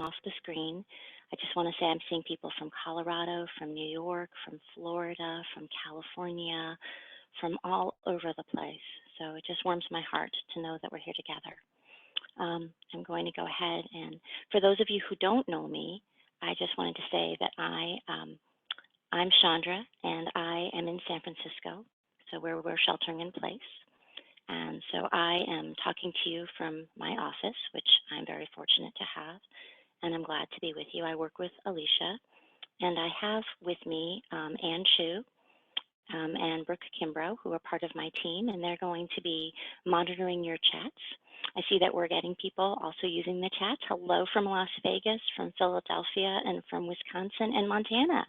off the screen. I just want to say I'm seeing people from Colorado, from New York, from Florida, from California, from all over the place. So it just warms my heart to know that we're here together. I'm going to go ahead and, for those of you who don't know me, I just wanted to say that I'm Chandra, and I am in San Francisco, so we're sheltering in place. And so I am talking to you from my office, which I'm very fortunate to have, and I'm glad to be with you. I work with Alicia, and I have with me Ann Chu and Brooke Kimbrough, who are part of my team, and they're going to be monitoring your chats. I see that we're getting people also using the chats. Hello from Las Vegas, from Philadelphia, and from Wisconsin and Montana.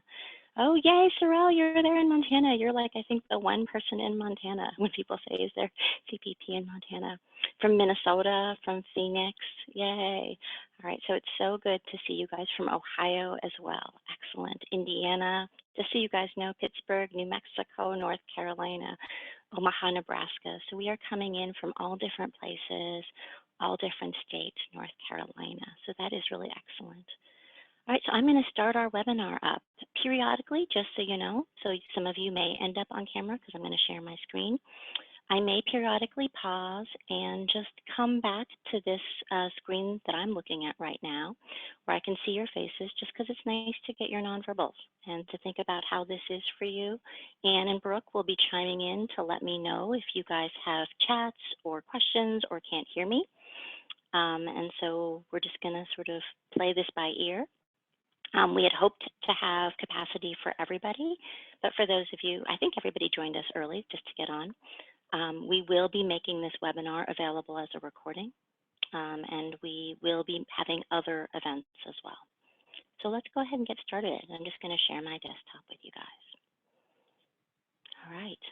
Oh, yay, Sorrel, you're there in Montana. You're like, I think, the one person in Montana when people say, is there CPP in Montana? From Minnesota, from Phoenix, yay. All right, so it's so good to see you guys from Ohio as well. Excellent. Indiana, just so you guys know, Pittsburgh, New Mexico, North Carolina, Omaha, Nebraska. So we are coming in from all different places, all different states, North Carolina. So that is really excellent. All right, so I'm going to start our webinar up periodically, just so you know. So some of you may end up on camera because I'm going to share my screen. I may periodically pause and just come back to this screen that I'm looking at right now, where I can see your faces, just because it's nice to get your nonverbals and to think about how this is for you. Ann and Brooke will be chiming in to let me know if you guys have chats or questions or can't hear me. And so we're just going to sort of play this by ear. We had hoped to have capacity for everybody, but for those of you, I think everybody joined us early just to get on. We will be making this webinar available as a recording, and we will be having other events as well. So let's go ahead and get started. I'm just going to share my desktop with you guys. All right.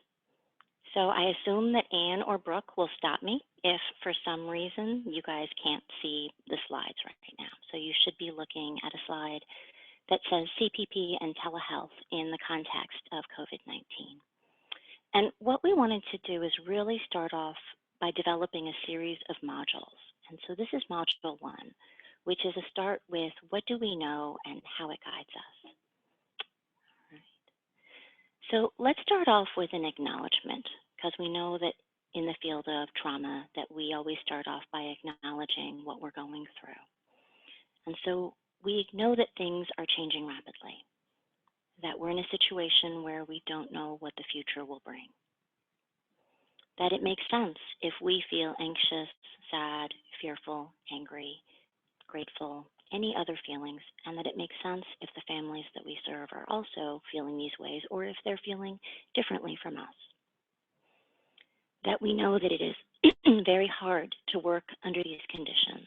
So I assume that Ann or Brooke will stop me if for some reason you guys can't see the slides right now. So you should be looking at a slide that says CPP and telehealth in the context of COVID-19. And what we wanted to do is really start off by developing a series of modules. And so this is module 1, which is a start with what do we know and how it guides us. All right. So let's start off with an acknowledgement, because we know that in the field of trauma that we always start off by acknowledging what we're going through. And so we know that things are changing rapidly, that we're in a situation where we don't know what the future will bring, that it makes sense if we feel anxious, sad, fearful, angry, grateful, any other feelings, and that it makes sense if the families that we serve are also feeling these ways or if they're feeling differently from us. That we know that it is very hard to work under these conditions.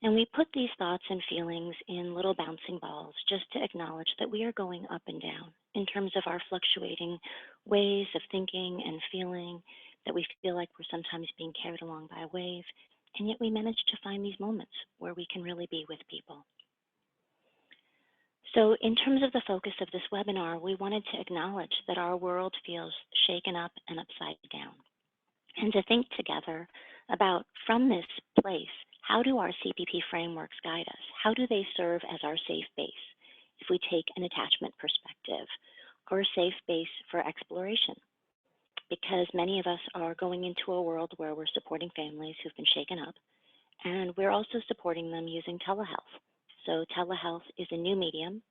And we put these thoughts and feelings in little bouncing balls just to acknowledge that we are going up and down in terms of our fluctuating ways of thinking and feeling, that we feel like we're sometimes being carried along by a wave, and yet we manage to find these moments where we can really be with people. So in terms of the focus of this webinar, we wanted to acknowledge that our world feels shaken up and upside down, and to think together about, from this place, how do our CPP frameworks guide us? How do they serve as our safe base if we take an attachment perspective, or a safe base for exploration? Because many of us are going into a world where we're supporting families who've been shaken up, and we're also supporting them using telehealth. So telehealth is a new medium.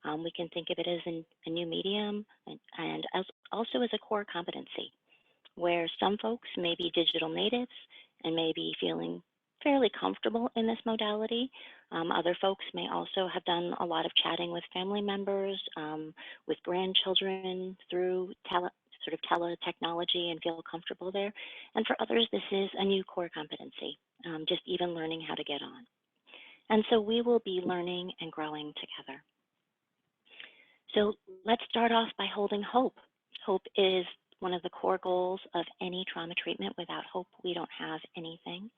We can think of it as a new medium and as also as a core competency, where some folks may be digital natives and may be feeling fairly comfortable in this modality. Other folks may also have done a lot of chatting with family members, with grandchildren through teletechnology and feel comfortable there. And for others, this is a new core competency, just even learning how to get on. And so we will be learning and growing together. So let's start off by holding hope. Hope is one of the core goals of any trauma treatment. Without hope, we don't have anything.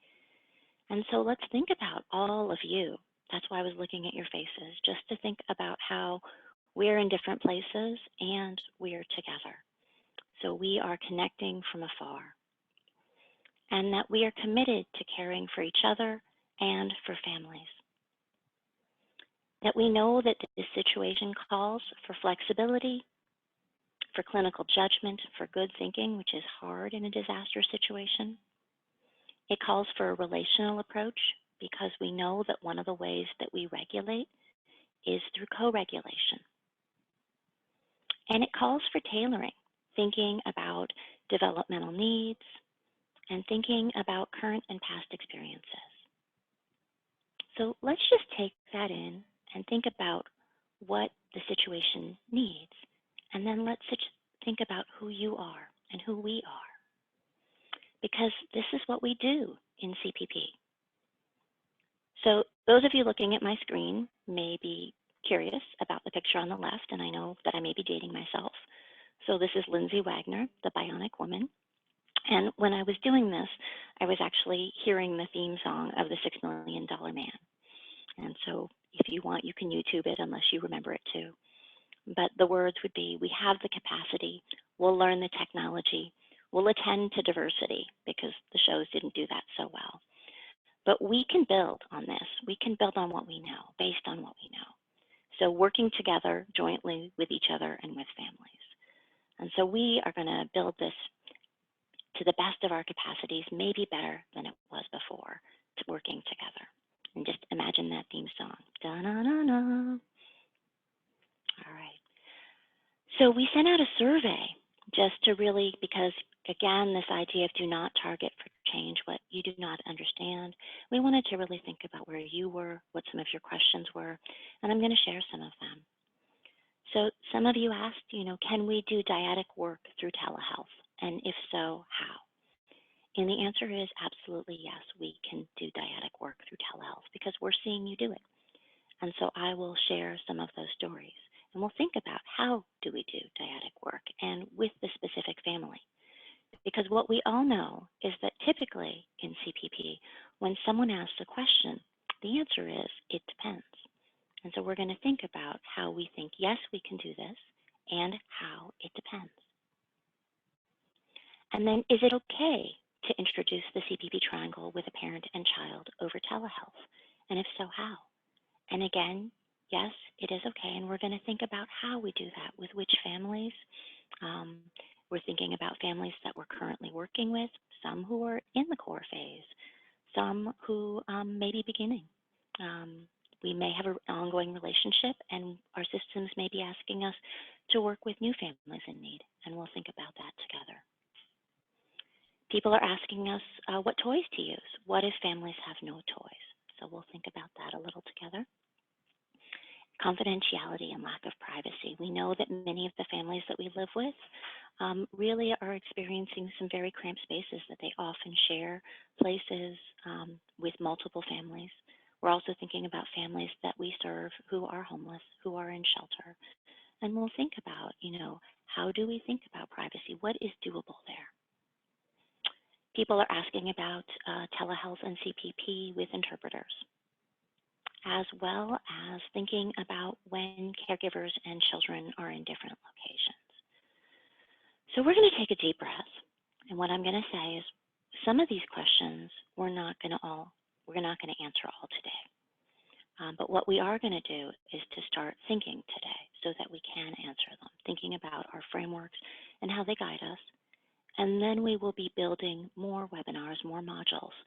And so let's think about all of you. That's why I was looking at your faces, just to think about how we're in different places and we're together. So we are connecting from afar, and that we are committed to caring for each other and for families. that we know that this situation calls for flexibility, for clinical judgment, for good thinking, which is hard in a disaster situation. It calls for a relational approach because we know that one of the ways that we regulate is through co-regulation. And it calls for tailoring, thinking about developmental needs and thinking about current and past experiences. So let's just take that in and think about what the situation needs. And then let's think about who you are and who we are. Because this is what we do in CPP. So those of you looking at my screen may be curious about the picture on the left, and I know that I may be dating myself. So this is Lindsay Wagner, the Bionic Woman. And when I was doing this, I was actually hearing the theme song of the $6 Million Man. And so if you want, you can YouTube it unless you remember it too. But the words would be, we have the capacity, we'll learn the technology, we'll attend to diversity, because the shows didn't do that so well. But we can build on this. We can build on what we know, based on what we know. So working together jointly with each other and with families. And so we are going to build this to the best of our capacities, maybe better than it was before, working together. And just imagine that theme song. Da-na-na-na. All right. So we sent out a survey just to really, because again, this idea of do not target for change what you do not understand. We wanted to really think about where you were, what some of your questions were, and I'm going to share some of them. So some of you asked, can we do dyadic work through telehealth? And if so, how? And the answer is absolutely yes, we can do dyadic work through telehealth because we're seeing you do it. And so I will share some of those stories. And we'll think about how do we do dyadic work and with the specific family. Because what we all know is that typically in CPP, when someone asks a question, the answer is it depends. And so we're going to think about how we think, yes, we can do this, and how it depends. And then is it okay to introduce the CPP triangle with a parent and child over telehealth? And if so, how? And again, yes, it is okay. And we're going to think about how we do that with which families. We're thinking about families that we're currently working with, some who are in the core phase, some who may be beginning. We may have an ongoing relationship, and our systems may be asking us to work with new families in need, and we'll think about that together. People are asking us what toys to use. What if families have no toys? So we'll think about that a little together. Confidentiality and lack of privacy. We know that many of the families that we live with really are experiencing some very cramped spaces that they often share places with multiple families. We're also thinking about families that we serve who are homeless, who are in shelter. And we'll think about, how do we think about privacy? What is doable there? People are asking about telehealth and CPP with interpreters, as well as thinking about when caregivers and children are in different locations. So we're going to take a deep breath, and what I'm going to say is some of these questions we're not going to answer all today. But what we are going to do is to start thinking today so that we can answer them, thinking about our frameworks and how they guide us. And then we will be building more webinars, more modules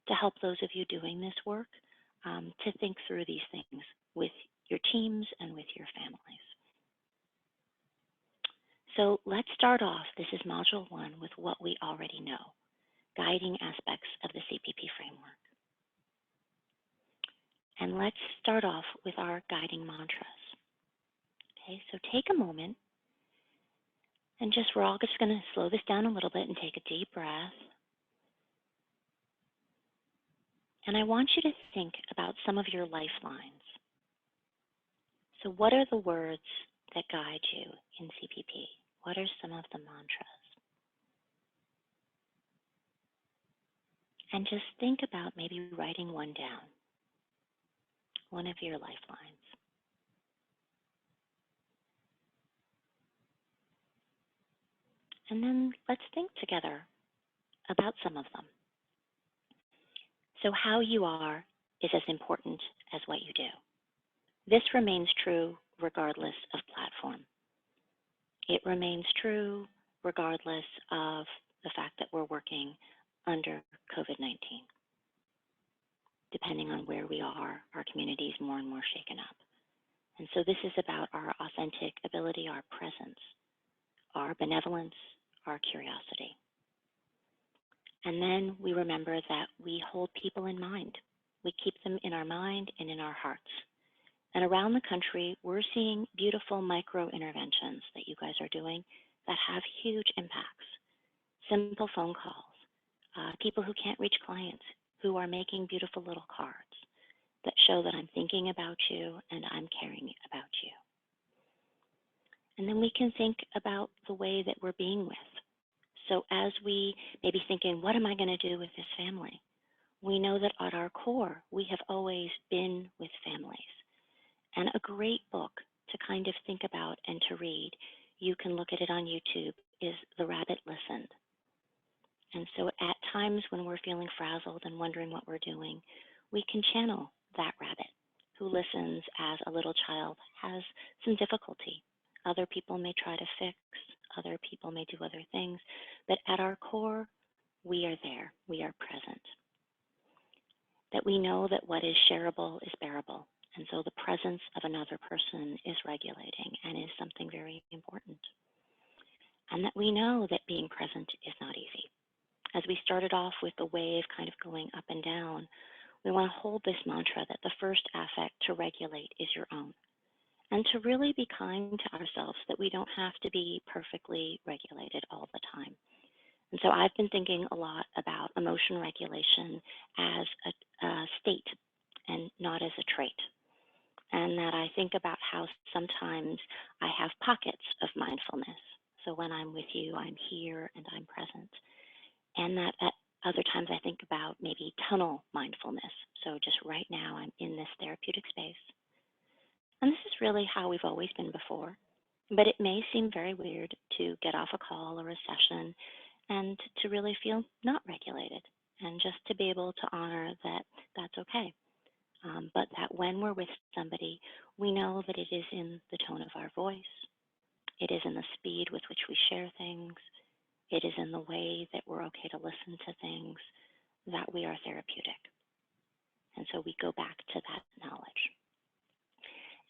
to help those of you doing this work to think through these things with your teams and with your families. So let's start off. This is Module 1 with what we already know, guiding aspects of the CPP framework. And let's start off with our guiding mantras. Okay, so take a moment and we're all just going to slow this down a little bit and take a deep breath. And I want you to think about some of your lifelines. So what are the words that guide you in CPP? What are some of the mantras? And just think about maybe writing one down, one of your lifelines. And then let's think together about some of them. So how you are is as important as what you do. This remains true regardless of platform. It remains true regardless of the fact that we're working under COVID 19. Depending on where we are, our community is more and more shaken up. And so this is about our authentic ability, our presence, our benevolence, our curiosity. And then we remember that we hold people in mind. We keep them in our mind and in our hearts. And around the country, we're seeing beautiful micro interventions that you guys are doing that have huge impacts. Simple phone calls, people who can't reach clients who are making beautiful little cards that show that I'm thinking about you and I'm caring about you. And then we can think about the way that we're being with. So as we may be thinking, what am I going to do with this family? We know that at our core, we have always been with families. And a great book to kind of think about and to read, you can look at it on YouTube, is The Rabbit Listened. And so at times when we're feeling frazzled and wondering what we're doing, we can channel that rabbit who listens as a little child has some difficulty. Other people may try to fix, other people may do other things, but at our core, we are there, we are present. That we know that what is shareable is bearable. And so the presence of another person is regulating and is something very important. And that we know that being present is not easy. As we started off with the wave kind of going up and down, we want to hold this mantra that the first affect to regulate is your own. And to really be kind to ourselves, that we don't have to be perfectly regulated all the time. And so I've been thinking a lot about emotion regulation as a state and not as a trait. And that I think about how sometimes I have pockets of mindfulness. So when I'm with you, I'm here and I'm present. And that at other times I think about maybe tunnel mindfulness. So just right now I'm in this therapeutic space. And this is really how we've always been before. But it may seem very weird to get off a call or a session and to really feel not regulated, and just to be able to honor that that's okay. But that when we're with somebody, we know that it is in the tone of our voice, it is in the speed with which we share things, it is in the way that we're okay to listen to things, that we are therapeutic. And so we go back to that knowledge.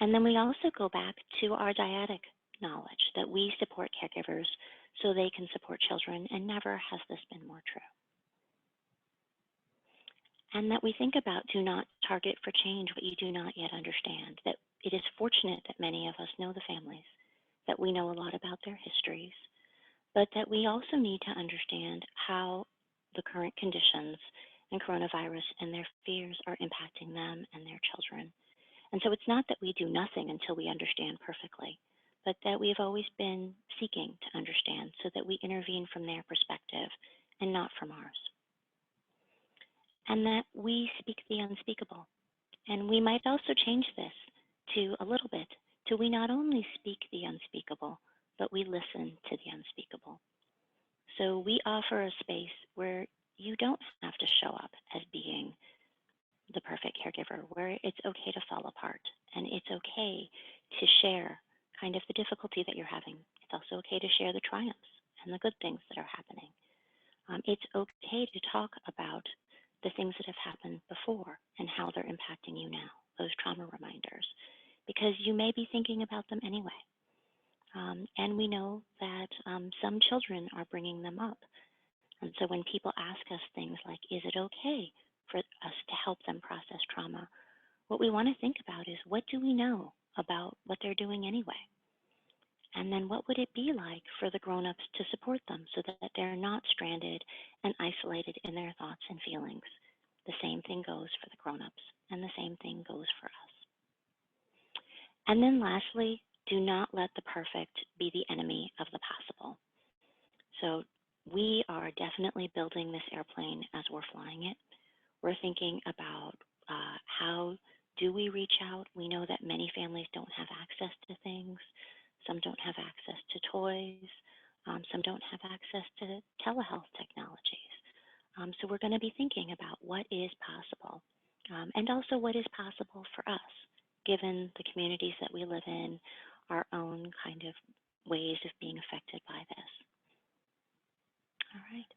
And then we also go back to our dyadic knowledge that we support caregivers so they can support children, and never has this been more true. And that we think about do not target for change what you do not yet understand, that it is fortunate that many of us know the families, that we know a lot about their histories, but that we also need to understand how the current conditions and coronavirus and their fears are impacting them and their children. And so it's not that we do nothing until we understand perfectly, but that we've always been seeking to understand so that we intervene from their perspective and not from ours. And that we speak the unspeakable. And we might also change this to a little bit to we not only speak the unspeakable, but we listen to the unspeakable. So we offer a space where you don't have to show up as being the perfect caregiver, where it's okay to fall apart and it's okay to share kind of the difficulty that you're having. It's also okay to share the triumphs and the good things that are happening. It's okay to talk about the things that have happened before and how they're impacting you now, those trauma reminders, because you may be thinking about them anyway. And we know that some children are bringing them up. And so when people ask us things like, is it okay for us to help them process trauma? What we want to think about is, what do we know about what they're doing anyway? And then what would it be like for the grown-ups to support them so that they're not stranded and isolated in their thoughts and feelings? The same thing goes for the grown-ups, and the same thing goes for us. And then lastly, do not let the perfect be the enemy of the possible. So we are definitely building this airplane as we're flying it. We're thinking about how do we reach out? We know that many families don't have access to things. Some don't have access to toys. Some don't have access to telehealth technologies. So we're going to be thinking about what is possible, and also what is possible for us given the communities that we live in, our own kind of ways of being affected by this. All right.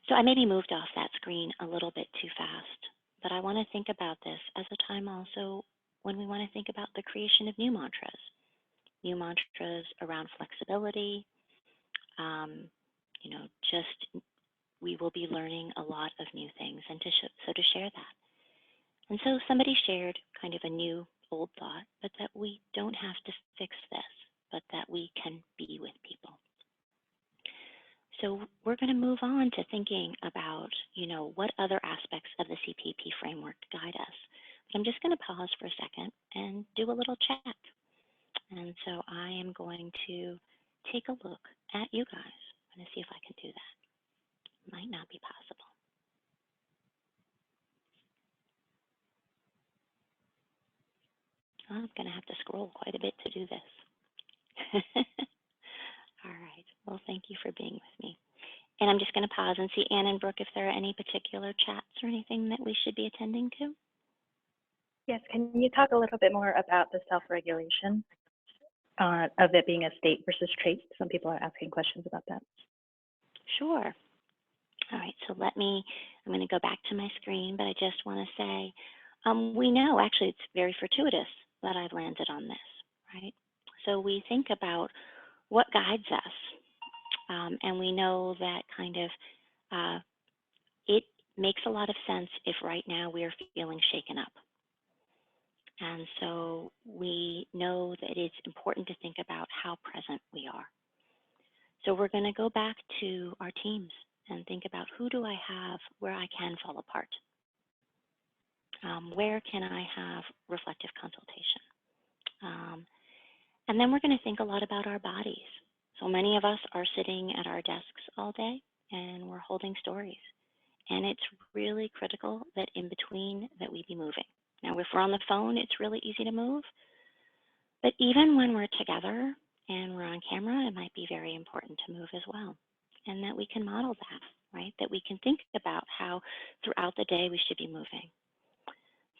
So I maybe moved off that screen a little bit too fast, but I want to think about this as a time also when we want to think about the creation of new mantras around flexibility. Um, just we will be learning a lot of new things, and so to share that. And so somebody shared kind of a new old thought, but that we don't have to fix this, but that we can be with people. So we're going to move on to thinking about, what other aspects of the CPP framework guide us. But I'm just going to pause for a second and do a little chat. And so I am going to take a look at you guys. I'm going to see if I can do that. Might not be possible. I'm going to have to scroll quite a bit to do this. All right. Well, thank you for being with me. And I'm just going to pause and see, Ann and Brooke, if there are any particular chats or anything that we should be attending to. Yes, can you talk a little bit more about the self-regulation of it being a state versus trait? Some people are asking questions about that. Sure. All right, so I'm going to go back to my screen, but I just want to say, we know, actually it's very fortuitous that I've landed on this, right? So we think about what guides us, and we know that kind of it makes a lot of sense if right now we are feeling shaken up. And so we know that it's important to think about how present we are. So we're going to go back to our teams and think about who do I have where I can fall apart? Where can I have reflective consultation? And then we're going to think a lot about our bodies. So many of us are sitting at our desks all day and we're holding stories. And it's really critical that in between that we be moving. Now, if we're on the phone, it's really easy to move. But even when we're together and we're on camera, it might be very important to move as well. And that we can model that, right? That we can think about how throughout the day we should be moving.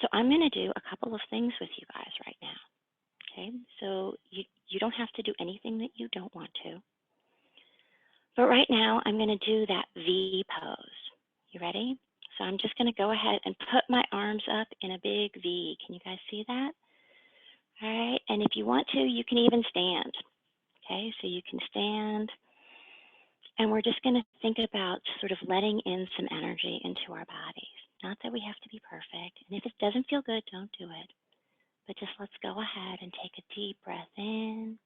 So I'm going to do a couple of things with you guys right now. Okay, so you don't have to do anything that you don't want to. But right now, I'm going to do that V pose. You ready? So I'm just going to go ahead and put my arms up in a big V. Can you guys see that? All right, and if you want to, you can even stand. Okay, so you can stand. And we're just going to think about sort of letting in some energy into our bodies. Not that we have to be perfect. And if it doesn't feel good, don't do it. But just let's go ahead and take a deep breath in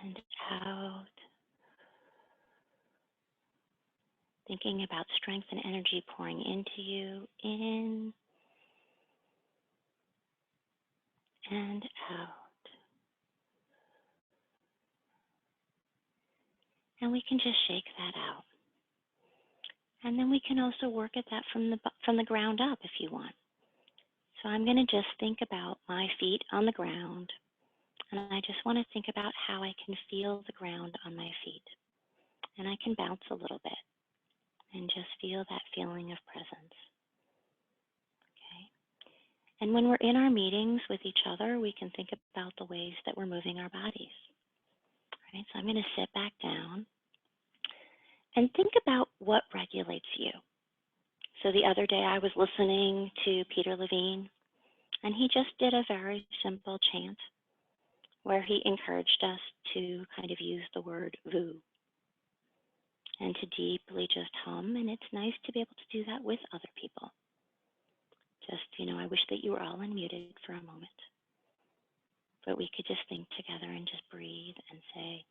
and out. Thinking about strength and energy pouring into you, in and out. And we can just shake that out. And then we can also work at that from the ground up if you want. So I'm going to just think about my feet on the ground. And I just want to think about how I can feel the ground on my feet. And I can bounce a little bit and just feel that feeling of presence. Okay. And when we're in our meetings with each other, we can think about the ways that we're moving our bodies. All right, so I'm going to sit back down and think about what regulates you. So the other day I was listening to Peter Levine, and he just did a very simple chant where he encouraged us to kind of use the word VU and to deeply just hum. And it's nice to be able to do that with other people. Just, I wish that you were all unmuted for a moment, but we could just think together and just breathe and say,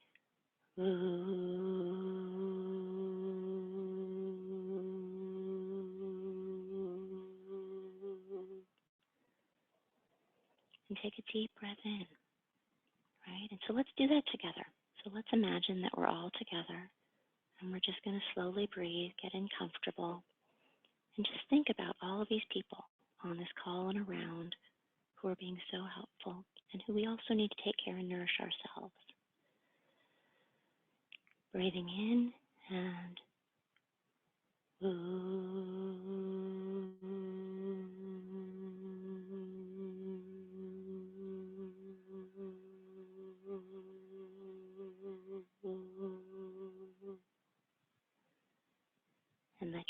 and take a deep breath in, right? And so let's do that together. So let's imagine that we're all together and we're just going to slowly breathe, get in comfortable, and just think about all of these people on this call and around who are being so helpful and who we also need to take care and nourish ourselves. Breathing in and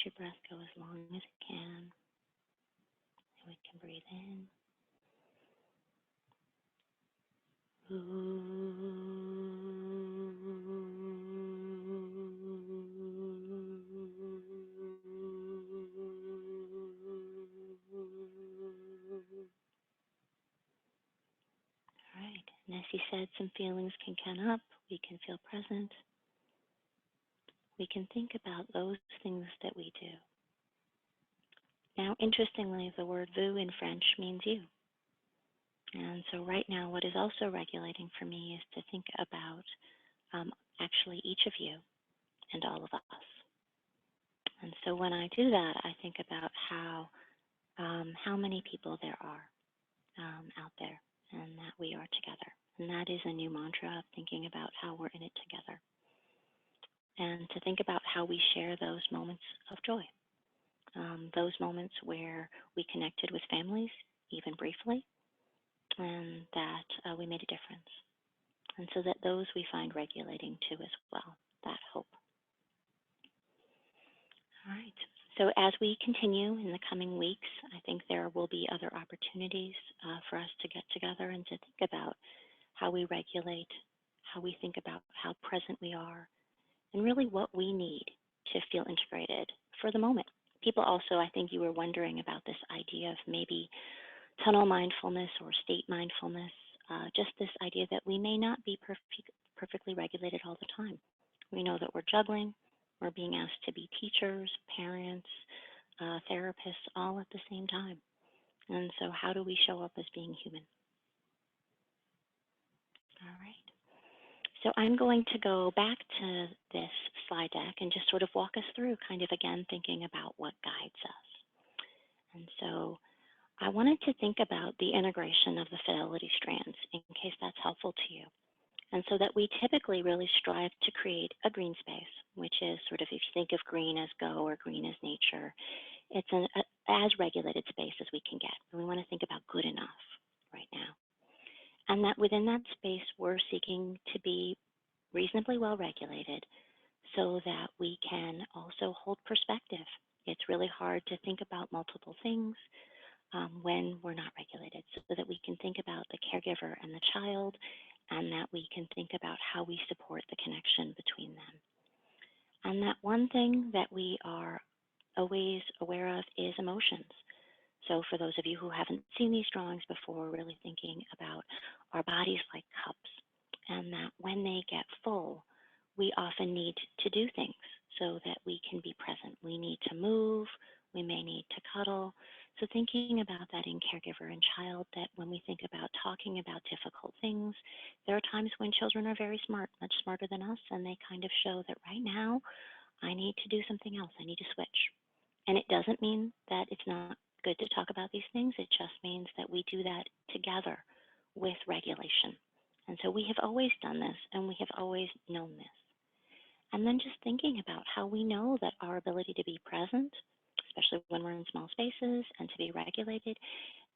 your breath go as long as it can. And we can breathe in. All right. And as you said, some feelings can come up. We can feel present. We can think about those things that we do. Now, interestingly, the word vous in French means you. And so right now, what is also regulating for me is to think about actually each of you and all of us. And so when I do that, I think about how many people there are out there and that we are together. And that is a new mantra of thinking about how we're in it together. And to think about how we share those moments of joy, those moments where we connected with families, even briefly, and that we made a difference. And so that those we find regulating too as well, that hope. All right. So as we continue in the coming weeks, I think there will be other opportunities for us to get together and to think about how we regulate, how we think about how present we are, and really what we need to feel integrated for the moment. People also, I think you were wondering about this idea of maybe tunnel mindfulness or state mindfulness, just this idea that we may not be perfectly regulated all the time. We know that we're juggling, we're being asked to be teachers, parents, therapists, all at the same time. And so how do we show up as being human? All right. So I'm going to go back to this slide deck and just sort of walk us through kind of again thinking about what guides us. And so I wanted to think about the integration of the fidelity strands in case that's helpful to you. And so that we typically really strive to create a green space, which is sort of, if you think of green as go or green as nature, it's an as regulated space as we can get. And we want to think about good enough right now. And that within that space, we're seeking to be reasonably well regulated so that we can also hold perspective. It's really hard to think about multiple things when we're not regulated, so that we can think about the caregiver and the child, and that we can think about how we support the connection between them. And that one thing that we are always aware of is emotions. So for those of you who haven't seen these drawings before, we're really thinking about our bodies like cups, and that when they get full, we often need to do things so that we can be present. We need to move, we may need to cuddle. So thinking about that in caregiver and child, that when we think about talking about difficult things, there are times when children are very smart, much smarter than us, and they kind of show that right now, I need to do something else, I need to switch. And it doesn't mean that it's not good to talk about these things, it just means that we do that together with regulation. And so we have always done this, and we have always known this. And then just thinking about how we know that our ability to be present, especially when we're in small spaces, and to be regulated,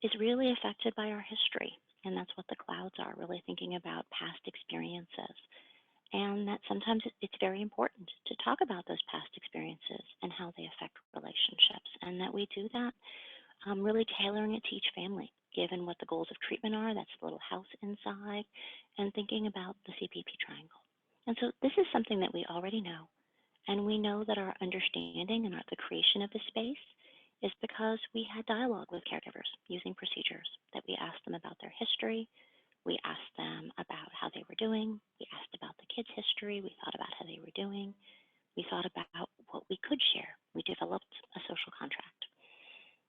is really affected by our history. And that's what the clouds are, really thinking about past experiences. And that sometimes it's very important to talk about those past experiences and how they affect relationships. And that we do that really tailoring it to each family, given what the goals of treatment are, that's the little house inside, and thinking about the CPP triangle. And so this is something that we already know. And we know that our understanding and the creation of the space is because we had dialogue with caregivers using procedures, that we asked them about their history, we asked them about how they were doing, we asked about the kids' history, we thought about how they were doing, we thought about what we could share. We developed a social contract.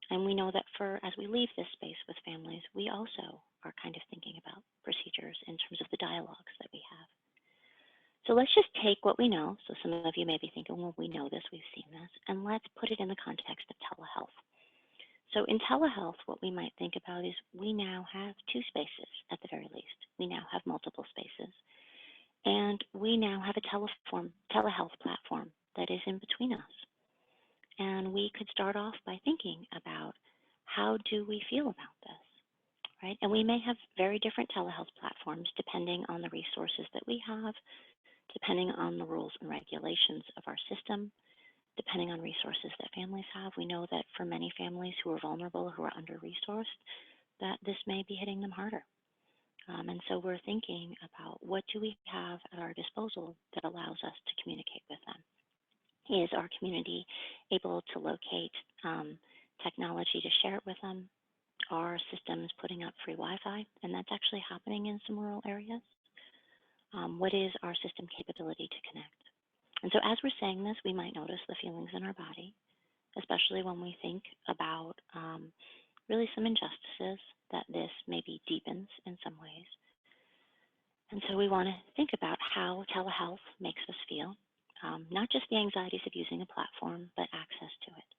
And we know that as we leave this space with families, we also are kind of thinking about procedures in terms of the dialogues that we have. So let's just take what we know. So some of you may be thinking, well, we know this, we've seen this, and let's put it in the context of telehealth. So in telehealth, what we might think about is we now have two spaces at the very least. We now have multiple spaces. And we now have a telehealth platform that is in between us. And we could start off by thinking about how do we feel about this, right? And we may have very different telehealth platforms depending on the resources that we have, depending on the rules and regulations of our system. depending on resources that families have. We know that for many families who are vulnerable, who are under-resourced, that this may be hitting them harder. And so we're thinking about what do we have at our disposal that allows us to communicate with them. Is our community able to locate technology to share it with them? Are systems putting up free Wi-Fi? And that's actually happening in some rural areas. What is our system capability to connect? And so as we're saying this, we might notice the feelings in our body, especially when we think about really some injustices that this maybe deepens in some ways. And so we want to think about how telehealth makes us feel, not just the anxieties of using a platform, but access to it,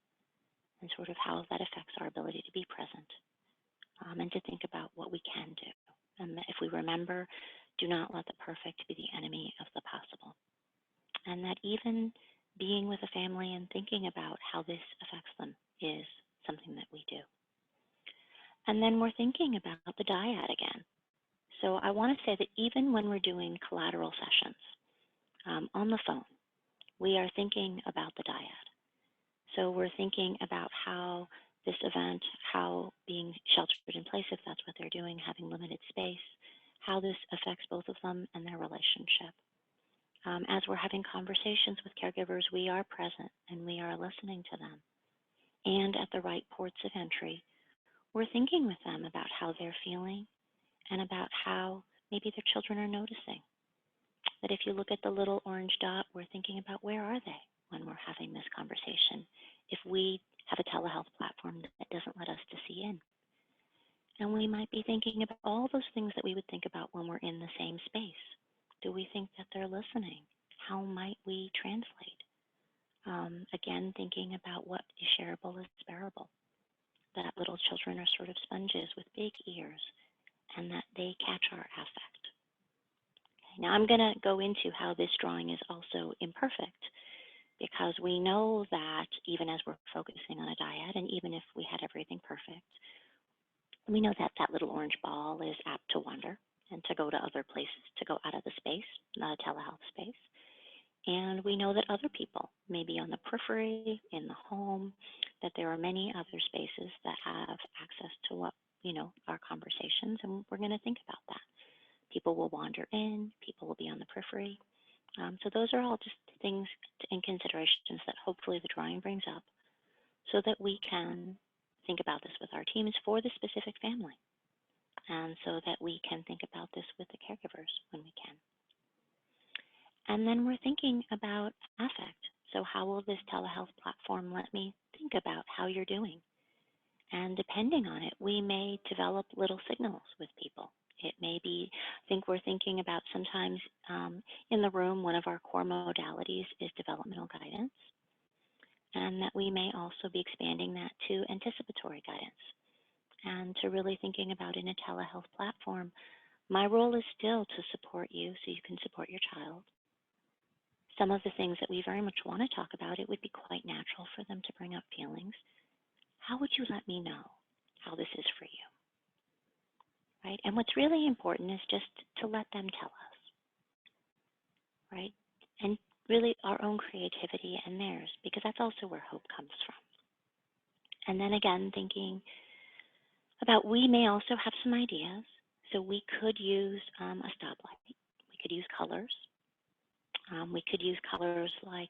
and sort of how that affects our ability to be present, and to think about what we can do. If we remember, do not let the perfect be the enemy of the possible. And that even being with a family and thinking about how this affects them is something that we do. And then we're thinking about the dyad again. So I want to say that even when we're doing collateral sessions on the phone, we are thinking about the dyad. So we're thinking about how this event, how being sheltered in place, if that's what they're doing, having limited space, how this affects both of them and their relationship. As we're having conversations with caregivers, we are present and we are listening to them. And at the right ports of entry, we're thinking with them about how they're feeling and about how maybe their children are noticing. That if you look at the little orange dot, we're thinking about where are they when we're having this conversation if we have a telehealth platform that doesn't let us to see in. And we might be thinking about all those things that we would think about when we're in the same space. Do we think that they're listening? How might we translate? Again, thinking about what is shareable is bearable. That little children are sort of sponges with big ears and that they catch our affect. Okay, now I'm going to go into how this drawing is also imperfect because we know that even as we're focusing on a dyad and even if we had everything perfect, we know that that little orange ball is apt to wander and to go to other places, to go out of the space, not a telehealth space. And we know that other people may be on the periphery, in the home, that there are many other spaces that have access to what, our conversations, and we're going to think about that. People will wander in, people will be on the periphery. So those are all just things and considerations that hopefully the drawing brings up so that we can think about this with our teams for the specific family. And so that we can think about this with the caregivers when we can. And then we're thinking about affect. So how will this telehealth platform let me think about how you're doing? And depending on it, we may develop little signals with people. It may be, I think we're thinking about sometimes in the room, one of our core modalities is developmental guidance. And that we may also be expanding that to anticipatory guidance. And to really thinking about in a telehealth platform, my role is still to support you so you can support your child. Some of the things that we very much want to talk about, it would be quite natural for them to bring up feelings. How would you let me know how this is for you? Right? And what's really important is just to let them tell us, right? And really our own creativity and theirs, because that's also where hope comes from. And then again, thinking about we may also have some ideas. So we could use a stoplight. We could use colors. We could use colors like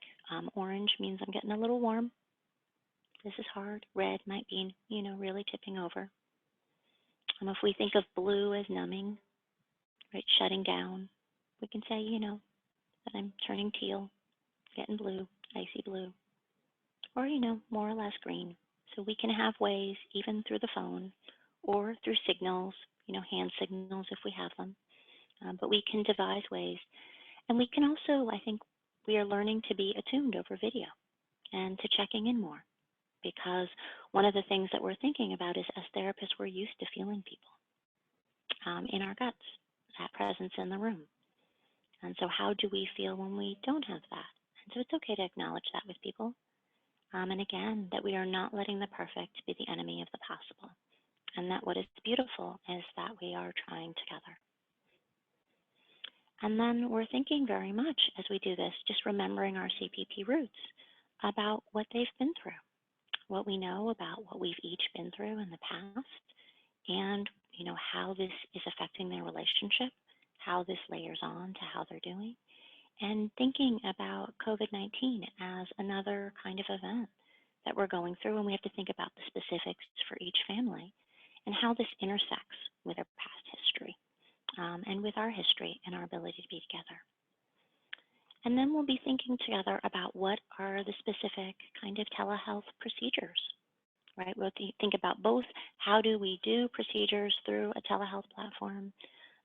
orange means I'm getting a little warm. This is hard. Red might be, really tipping over. If we think of blue as numbing, right, shutting down, we can say, that I'm turning teal, getting blue, icy blue, or, more or less green. So we can have ways, even through the phone or through signals, hand signals if we have them, but we can devise ways. And we can also, I think, we are learning to be attuned over video and to checking in more. Because one of the things that we're thinking about is as therapists, we're used to feeling people in our guts, that presence in the room. And so how do we feel when we don't have that? And so it's okay to acknowledge that with people. And again, that we are not letting the perfect be the enemy of the possible. And that what is beautiful is that we are trying together. And then we're thinking very much as we do this, just remembering our CPP roots. about what they've been through, what we know about what we've each been through in the past, and how this is affecting their relationship, how this layers on to how they're doing, and thinking about COVID-19 as another kind of event that we're going through, and we have to think about the specifics for each family and how this intersects with our past history, and with our history and our ability to be together. And then we'll be thinking together about what are the specific kind of telehealth procedures, right? We'll think about both how do we do procedures through a telehealth platform,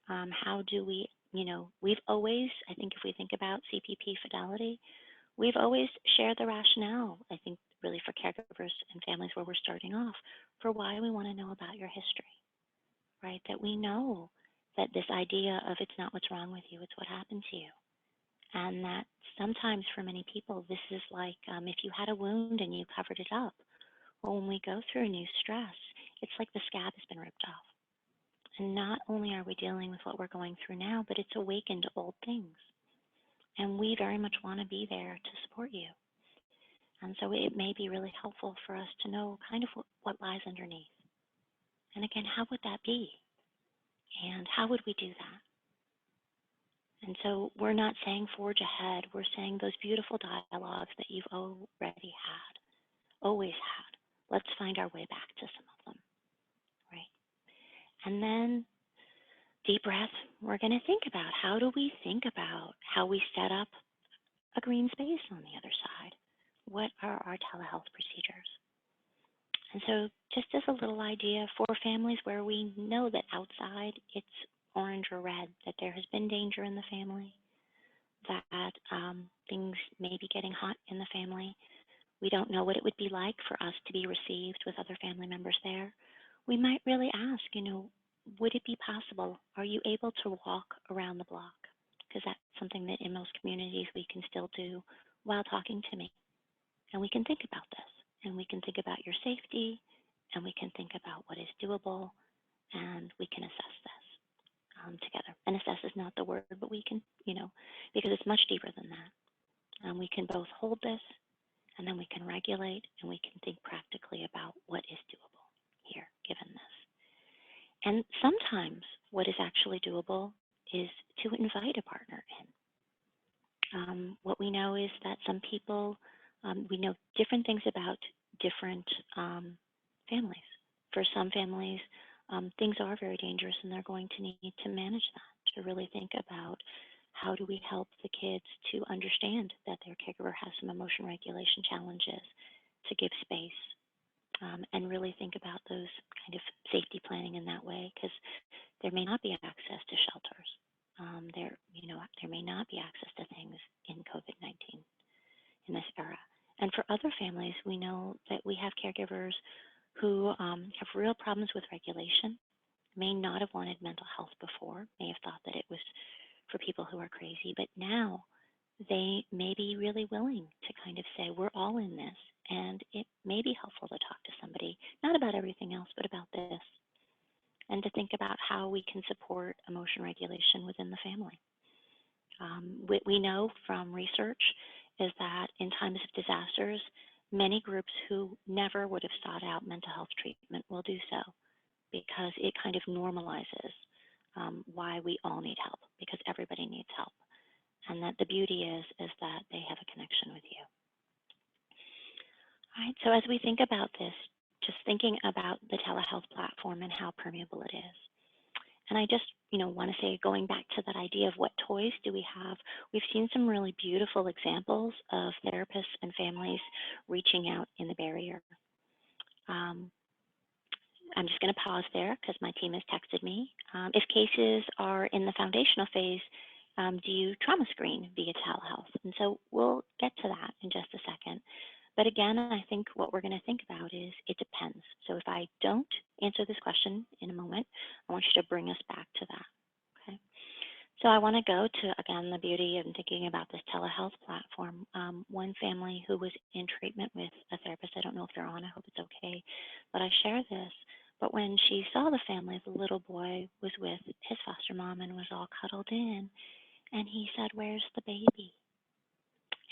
how do we, we've always, I think if we think about CPP fidelity, we've always shared the rationale, I think, really for caregivers and families where we're starting off, for why we want to know about your history, right? That we know that this idea of it's not what's wrong with you, it's what happened to you. And that sometimes for many people, this is like if you had a wound and you covered it up. Well, when we go through new stress, it's like the scab has been ripped off. And not only are we dealing with what we're going through now, but it's awakened old things. And we very much want to be there to support you. And so it may be really helpful for us to know kind of what lies underneath. And again, how would that be? And how would we do that? And so we're not saying forge ahead, we're saying those beautiful dialogues that you've already had, always had. Let's find our way back to some of them, right? And then deep breath, we're going to think about how do we think about how we set up a green space on the other side? What are our telehealth procedures? And so just as a little idea for families where we know that outside it's orange or red, that there has been danger in the family, that things may be getting hot in the family. We don't know what it would be like for us to be received with other family members there. We might really ask, would it be possible? Are you able to walk around the block? Because that's something that in most communities we can still do while talking to me. And we can think about this, and we can think about your safety, and we can think about what is doable, and we can assess this together. And assess is not the word, but we can, because it's much deeper than that. We can both hold this, and then we can regulate, and we can think practically about what is doable here, given this. And sometimes what is actually doable is to invite a partner in. What we know is that some people, we know different things about different families. For some families, things are very dangerous and they're going to need to manage that, to really think about how do we help the kids to understand that their caregiver has some emotion regulation challenges, to give space, and really think about those kind of safety planning in that way, because there may not be access to shelters. There may not be access to things in COVID-19 in this era. And for other families, we know that we have caregivers who have real problems with regulation, may not have wanted mental health before, may have thought that it was for people who are crazy, but now they may be really willing to kind of say, we're all in this, and it may be helpful to talk to somebody, not about everything else, but about this, and to think about how we can support emotion regulation within the family. What we know from research is that in times of disasters, many groups who never would have sought out mental health treatment will do so, because it kind of normalizes why we all need help, because everybody needs help. And that the beauty is that they have a connection with you. All right, so as we think about this, just thinking about the telehealth platform and how permeable it is. And I just, want to say, going back to that idea of what toys do we have, we've seen some really beautiful examples of therapists and families reaching out in the barrier. I'm just going to pause there because my team has texted me. If cases are in the foundational phase, do you trauma screen via telehealth? And so we'll get to that in just a second. But again, I think what we're going to think about is it depends. So if I don't answer this question in a moment, I want you to bring us back to that. Okay. So I want to go to, again, the beauty of thinking about this telehealth platform. One family who was in treatment with a therapist, I don't know if they're on, I hope it's okay, but I share this. But when she saw the family, the little boy was with his foster mom and was all cuddled in. And he said, "Where's the baby?"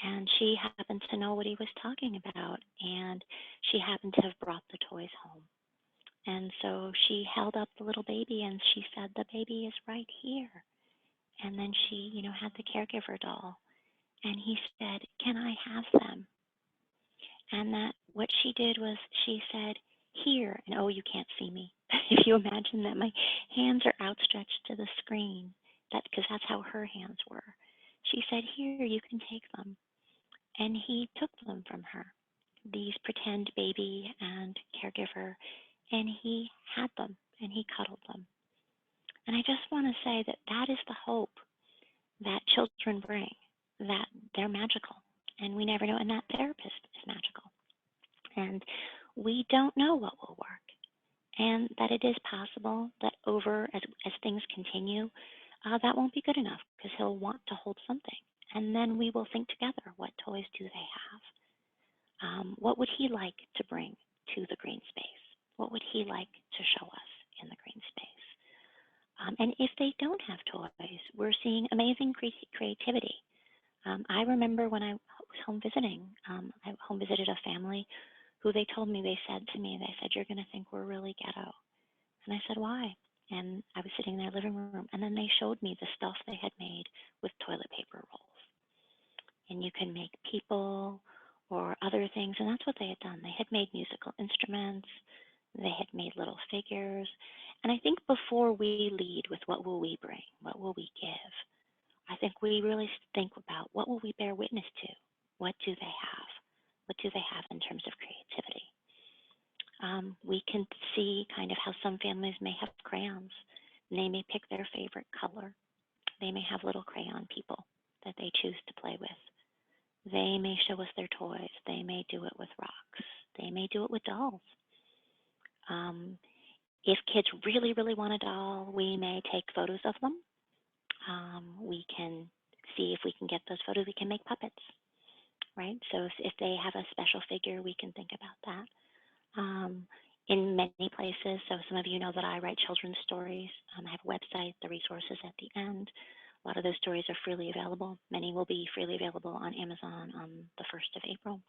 And she happened to know what he was talking about, and she happened to have brought the toys home. And so she held up the little baby and she said, "The baby is right here." And then she, had the caregiver doll. And he said, "Can I have them?" And that what she did was she said, "Here." And oh, you can't see me. If you imagine that my hands are outstretched to the screen, because that's how her hands were. She said, "Here, you can take them." And he took them from her, these pretend baby and caregiver, and he had them and he cuddled them. And I just want to say that that is the hope that children bring, that they're magical, and we never know, and that therapist is magical. And we don't know what will work, and that it is possible that as things continue, that won't be good enough because he'll want to hold something. And then we will think together, what toys do they have? What would he like to bring to the green space? What would he like to show us in the green space? And if they don't have toys, we're seeing amazing creativity. I remember when I was home visiting, I home visited a family who they said to me, they said, "You're going to think we're really ghetto." And I said, "Why?" And I was sitting in their living room, and then they showed me the stuff they had made with toilet paper rolls. And you can make people or other things. And that's what they had done. They had made musical instruments, they had made little figures. And I think before we lead with what will we bring, what will we give, I think we really think about what will we bear witness to? What do they have? What do they have in terms of creativity? We can see kind of how some families may have crayons. And they may pick their favorite color. They may have little crayon people that they choose to play with. They may show us their toys. They may do it with rocks. They may do it with dolls. Um, if kids really, really want a doll, we may take photos of them. We can see if we can get those photos. We can make puppets, right? So if they have a special figure, we can think about that. In many places, so some of you know that I write children's stories. I have a website, the resources at the end. A lot of those stories are freely available. Many will be freely available on Amazon on the 1st of April.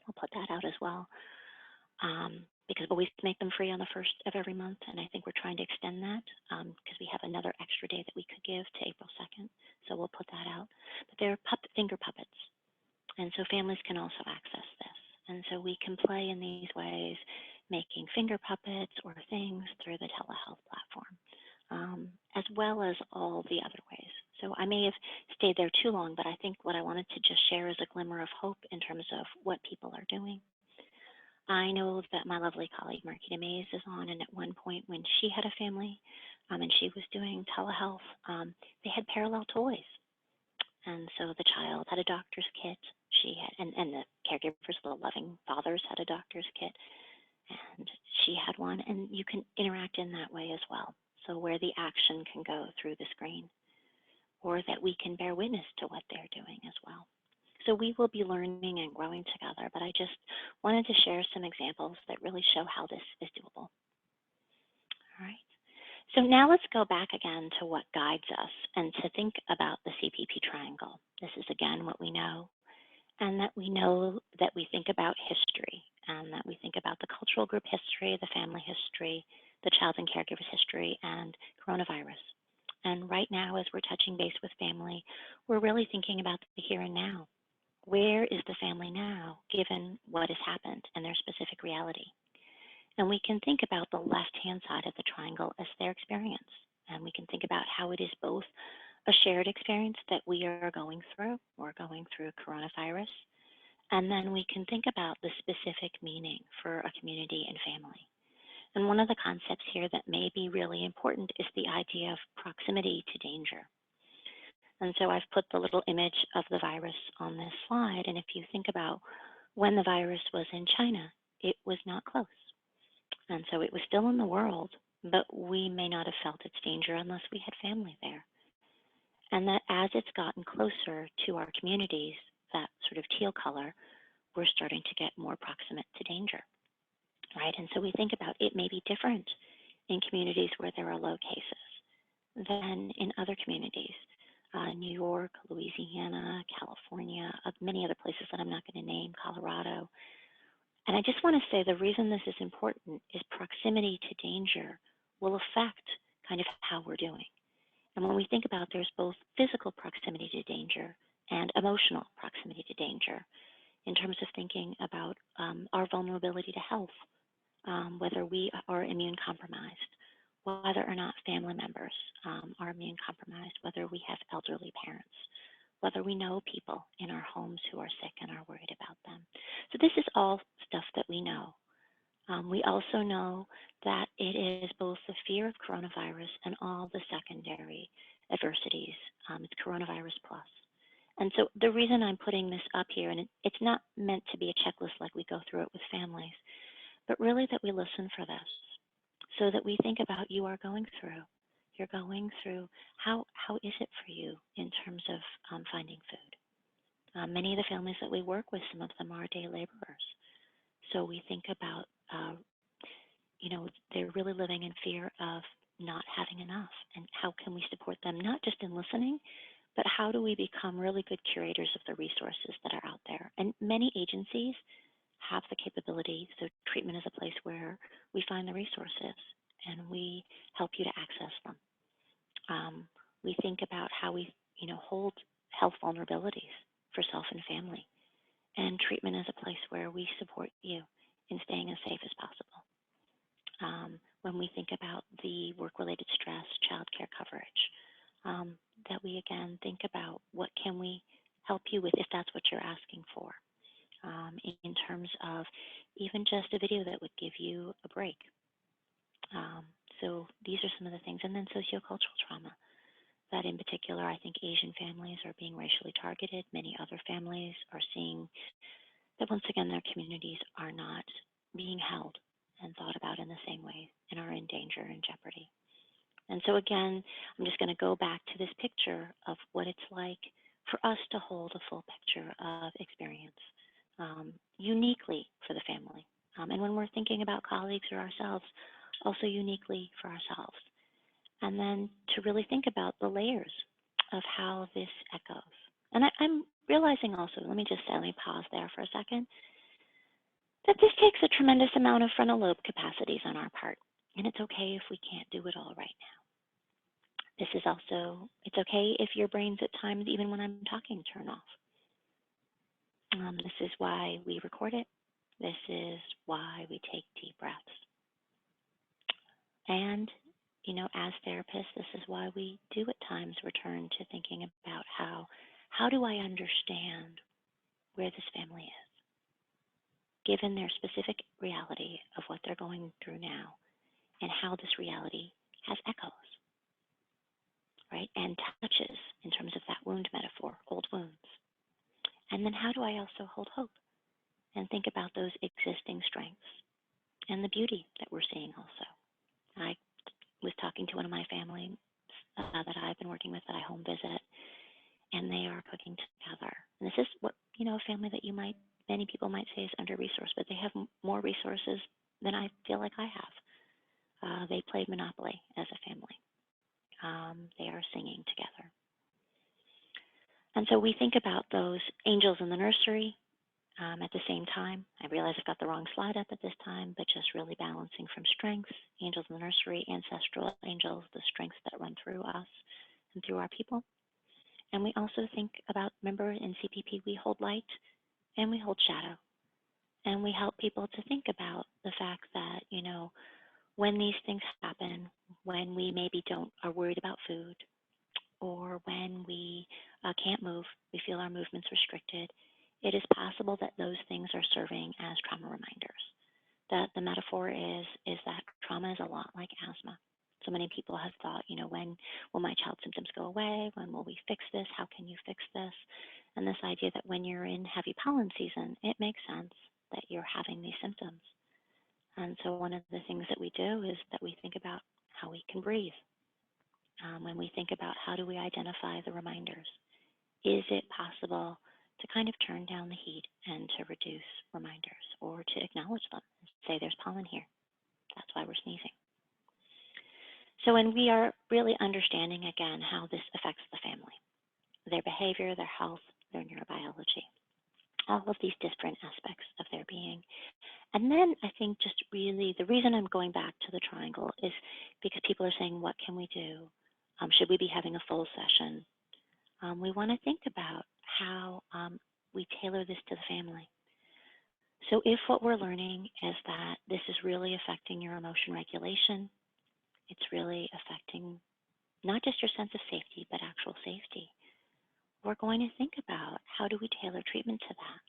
I'll put that out as well, because we make them free on the 1st of every month, and I think we're trying to extend that because we have another extra day that we could give to April 2nd, so we'll put that out. But they're finger puppets, and so families can also access this. And so we can play in these ways, making finger puppets or things through the telehealth platform, as well as all the other ways. So I may have stayed there too long, but I think what I wanted to just share is a glimmer of hope in terms of what people are doing. I know that my lovely colleague Marquita Mays is on, and at one point when she had a family and she was doing telehealth, they had parallel toys. And so the child had a doctor's kit. She had, and the caregivers, the loving fathers, had a doctor's kit, and she had one. And you can interact in that way as well. So where the action can go through the screen, or that we can bear witness to what they're doing as well. So we will be learning and growing together. But I just wanted to share some examples that really show how this is doable. All right. So now let's go back again to what guides us and to think about the CPP triangle. This is again what we know, and that we know that we think about history, and that we think about the cultural group history, the family history, the child and caregiver's history, and coronavirus. And right now, as we're touching base with family, we're really thinking about the here and now. Where is the family now, given what has happened and their specific reality? And we can think about the left-hand side of the triangle as their experience. And we can think about how it is both a shared experience that we are going through. We're going through coronavirus. And then we can think about the specific meaning for a community and family. And one of the concepts here that may be really important is the idea of proximity to danger. And so I've put the little image of the virus on this slide. And if you think about when the virus was in China, it was not close. And so it was still in the world, but we may not have felt its danger unless we had family there. And that as it's gotten closer to our communities, that sort of teal color, we're starting to get more proximate to danger, right? And so we think about it may be different in communities where there are low cases than in other communities. New York, Louisiana, California, many other places that I'm not going to name, Colorado. And I just want to say the reason this is important is proximity to danger will affect kind of how we're doing. And when we think about there's both physical proximity to danger and emotional proximity to danger in terms of thinking about our vulnerability to health, whether we are immune compromised, whether or not family members are immune compromised, whether we have elderly parents, whether we know people in our homes who are sick and are worried about them. So this is all stuff that we know. We also know that it is both the fear of coronavirus and all the secondary adversities. It's coronavirus plus. And so the reason I'm putting this up here, and it's not meant to be a checklist like we go through it with families, but really that we listen for this so that we think about you are going through. You're going through how is it for you in terms of finding food? Many of the families that we work with, some of them are day laborers. So we think about, they're really living in fear of not having enough. And how can we support them, not just in listening, but how do we become really good curators of the resources that are out there? And many agencies have the capability. So treatment is a place where we find the resources and we help you to access them. We think about how we, hold health vulnerabilities for self and family. And treatment is a place where we support you in staying as safe as possible. When we think about the work-related stress, childcare coverage, that we again think about what can we help you with if that's what you're asking for. In terms of even just a video that would give you a break. So these are some of the things. And then sociocultural trauma, that in particular, I think Asian families are being racially targeted. Many other families are seeing that once again, their communities are not being held and thought about in the same way and are in danger and jeopardy. And so again, I'm just going to go back to this picture of what it's like for us to hold a full picture of experience uniquely for the family. And when we're thinking about colleagues or ourselves, also uniquely for ourselves. And then to really think about the layers of how this echoes. And I'm realizing also, let me pause there for a second, that this takes a tremendous amount of frontal lobe capacities on our part. And it's okay if we can't do it all right now. This is also, it's okay if your brains at times, even when I'm talking, turn off. This is why we record it. This is why we take deep breaths. And, as therapists, this is why we do at times return to thinking about how do I understand where this family is, given their specific reality of what they're going through now and how this reality has echoes, right? And touches in terms of that wound metaphor, old wounds. And then how do I also hold hope and think about those existing strengths and the beauty that we're seeing also. I was talking to one of my family that I've been working with that I home visit, and they are cooking together. And this is what, a family that many people might say is under-resourced, but they have more resources than I feel like I have. They played Monopoly as a family. They are singing together. And so we think about those angels in the nursery. At the same time, I realize I've got the wrong slide up at this time, but just really balancing from strengths, angels in the nursery, ancestral angels, the strengths that run through us and through our people. And we also think about, remember in CPP, we hold light and we hold shadow. And we help people to think about the fact that, when these things happen, when we maybe are worried about food, or when we can't move, we feel our movements restricted, it is possible that those things are serving as trauma reminders. That the metaphor is that trauma is a lot like asthma. So many people have thought, when will my child's symptoms go away? When will we fix this? How can you fix this? And this idea that when you're in heavy pollen season, it makes sense that you're having these symptoms. And so one of the things that we do is that we think about how we can breathe. When we think about how do we identify the reminders, is it possible to kind of turn down the heat and to reduce reminders or to acknowledge them and say there's pollen here. That's why we're sneezing. So when we are really understanding again how this affects the family, their behavior, their health, their neurobiology, all of these different aspects of their being. And then I think just really the reason I'm going back to the triangle is because people are saying, what can we do? Should we be having a full session? We want to think about how we tailor this to the family. So if what we're learning is that this is really affecting your emotion regulation, it's really affecting not just your sense of safety, but actual safety, we're going to think about how do we tailor treatment to that.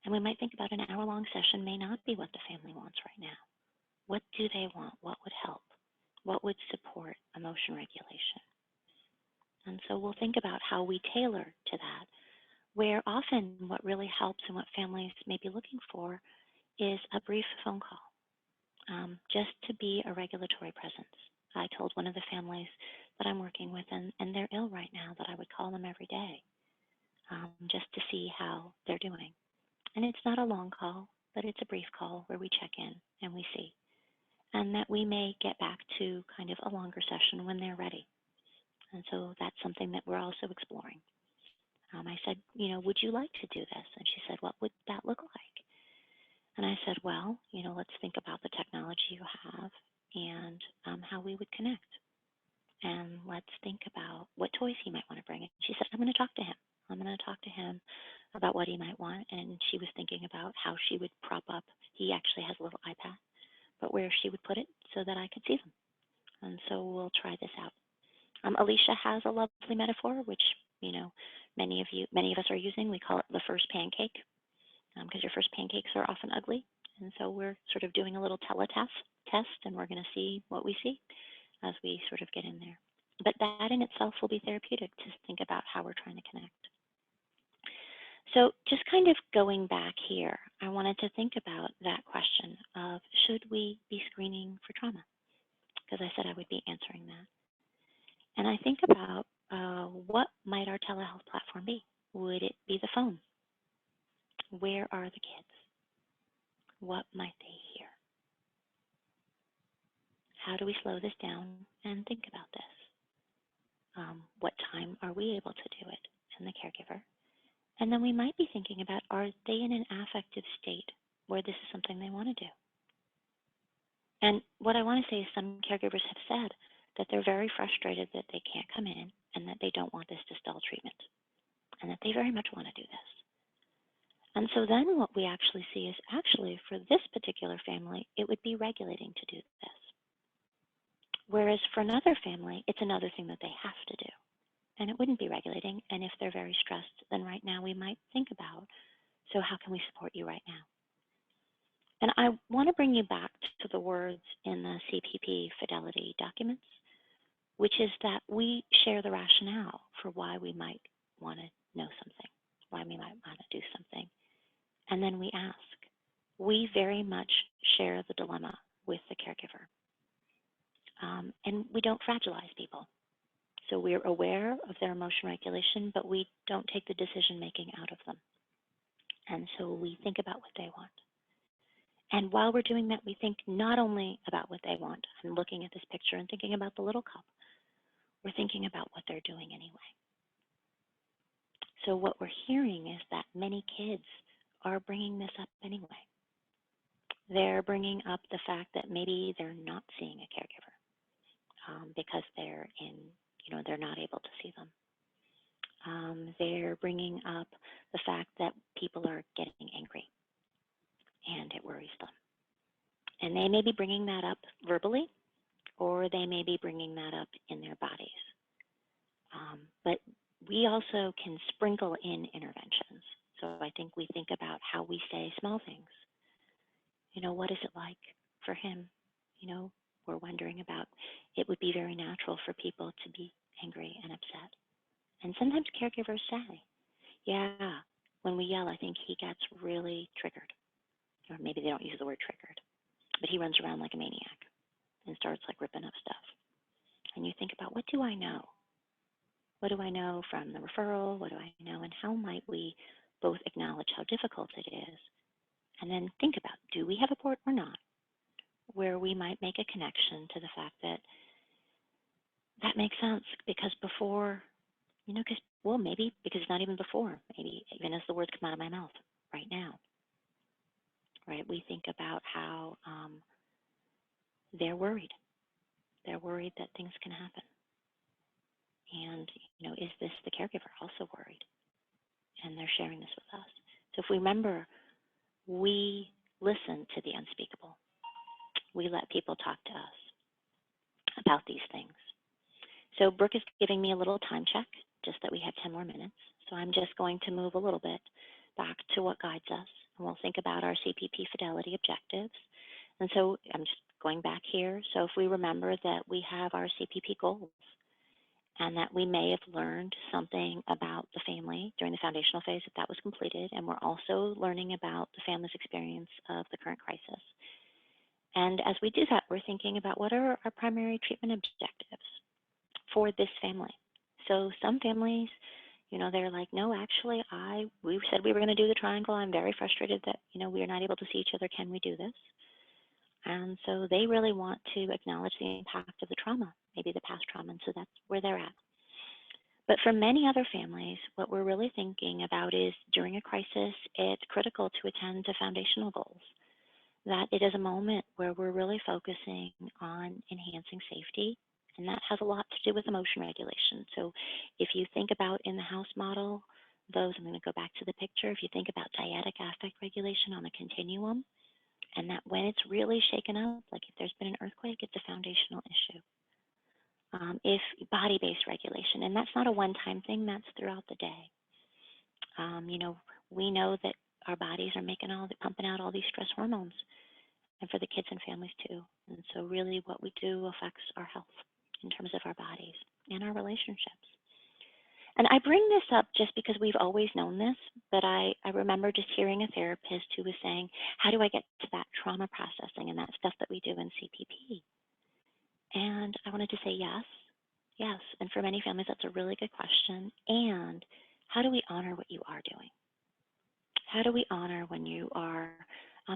And we might think about an hour-long session may not be what the family wants right now. What do they want? What would help? What would support emotion regulation? And so we'll think about how we tailor to that, where often what really helps and what families may be looking for is a brief phone call, just to be a regulatory presence. I told one of the families that I'm working with, and they're ill right now, that I would call them every day just to see how they're doing. And it's not a long call, but it's a brief call where we check in and we see. And that we may get back to kind of a longer session when they're ready. And so that's something that we're also exploring. I said, would you like to do this? And she said, what would that look like? And I said, well, let's think about the technology you have and how we would connect. And let's think about what toys he might want to bring. And she said, I'm going to talk to him. I'm going to talk to him about what he might want. And she was thinking about how she would prop up. He actually has a little iPad, but where she would put it so that I could see them. And so we'll try this out. Alicia has a lovely metaphor, which many of us are using. We call it the first pancake, because your first pancakes are often ugly. And so we're sort of doing a little test, and we're going to see what we see as we sort of get in there. But that in itself will be therapeutic to think about how we're trying to connect. So just kind of going back here, I wanted to think about that question of should we be screening for trauma? Because I said I would be answering that. And I think about what might our telehealth platform be? Would it be the phone? Where are the kids? What might they hear? How do we slow this down and think about this? What time are we able to do it and the caregiver? And then we might be thinking about, are they in an affective state where this is something they want to do? And what I want to say is some caregivers have said that they're very frustrated that they can't come in and that they don't want this to stall treatment and that they very much want to do this. And so then what we actually see is actually for this particular family, it would be regulating to do this. Whereas for another family, it's another thing that they have to do. And it wouldn't be regulating. And if they're very stressed, then right now we might think about, so how can we support you right now? And I want to bring you back to the words in the CPP fidelity documents, which is that we share the rationale for why we might want to know something, why we might want to do something. And then we ask. We very much share the dilemma with the caregiver. And we don't fragilize people. So we're aware of their emotion regulation, but we don't take the decision making out of them. And so we think about what they want. And while we're doing that, we think not only about what they want. I'm looking at this picture and thinking about the little cup. We're thinking about what they're doing anyway. So what we're hearing is that many kids are bringing this up anyway. They're bringing up the fact that maybe they're not seeing a caregiver because they're they're not able to see them. They're bringing up the fact that people are getting angry and it worries them. And they may be bringing that up verbally, or they may be bringing that up in their bodies. But we also can sprinkle in interventions. So I think we think about how we say small things. What is it like for him? We're wondering about, it would be very natural for people to be angry and upset. And sometimes caregivers say, yeah, when we yell, I think he gets really triggered. Or maybe they don't use the word triggered, but he runs around like a maniac and starts like ripping up stuff. And you think about, what do I know? What do I know from the referral? What do I know? And how might we both acknowledge how difficult it is and then think about, do we have a port or not? Where we might make a connection to the fact that that makes sense because before, because, well, maybe because it's not even before, maybe even as the words come out of my mouth right now, right? We think about how they're worried. They're worried that things can happen. And, is this the caregiver also worried? And they're sharing this with us. So if we remember, we listen to the unspeakable. We let people talk to us about these things. So Brooke is giving me a little time check, just that we have 10 more minutes. So I'm just going to move a little bit back to what guides us, and we'll think about our CPP fidelity objectives. And so I'm just going back here. So if we remember that we have our CPP goals, and that we may have learned something about the family during the foundational phase if that was completed, and we're also learning about the family's experience of the current crisis. And as we do that, we're thinking about what are our primary treatment objectives for this family. So some families, they're like, no, actually, we said we were going to do the triangle. I'm very frustrated that, we are not able to see each other. Can we do this? And so they really want to acknowledge the impact of the trauma, maybe the past trauma, and so that's where they're at. But for many other families, what we're really thinking about is during a crisis, it's critical to attend to foundational goals, that it is a moment where we're really focusing on enhancing safety, and that has a lot to do with emotion regulation. So if you think about in the house model, I'm going to go back to the picture, if you think about dyadic affect regulation on a continuum, and that when it's really shaken up, like if there's been an earthquake, it's a foundational issue. If body-based regulation, and that's not a one-time thing, that's throughout the day. We know that our bodies are pumping out all these stress hormones, and for the kids and families too. And so really what we do affects our health in terms of our bodies and our relationships. And I bring this up just because we've always known this, but I remember just hearing a therapist who was saying, how do I get to that trauma processing and that stuff that we do in CPP? And I wanted to say yes, yes. And for many families, that's a really good question. And how do we honor what you are doing? How do we honor when you are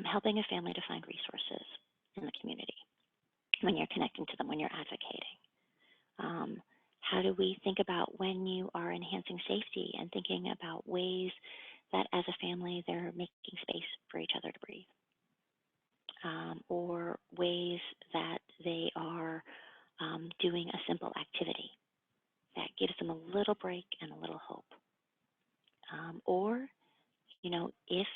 helping a family to find resources in the community, when you're connecting to them, when you're advocating? How do we think about when you are enhancing safety and thinking about ways that as a family they're making space for each other to breathe? Or ways that they are doing a simple activity that gives them a little break and a little hope. Or, if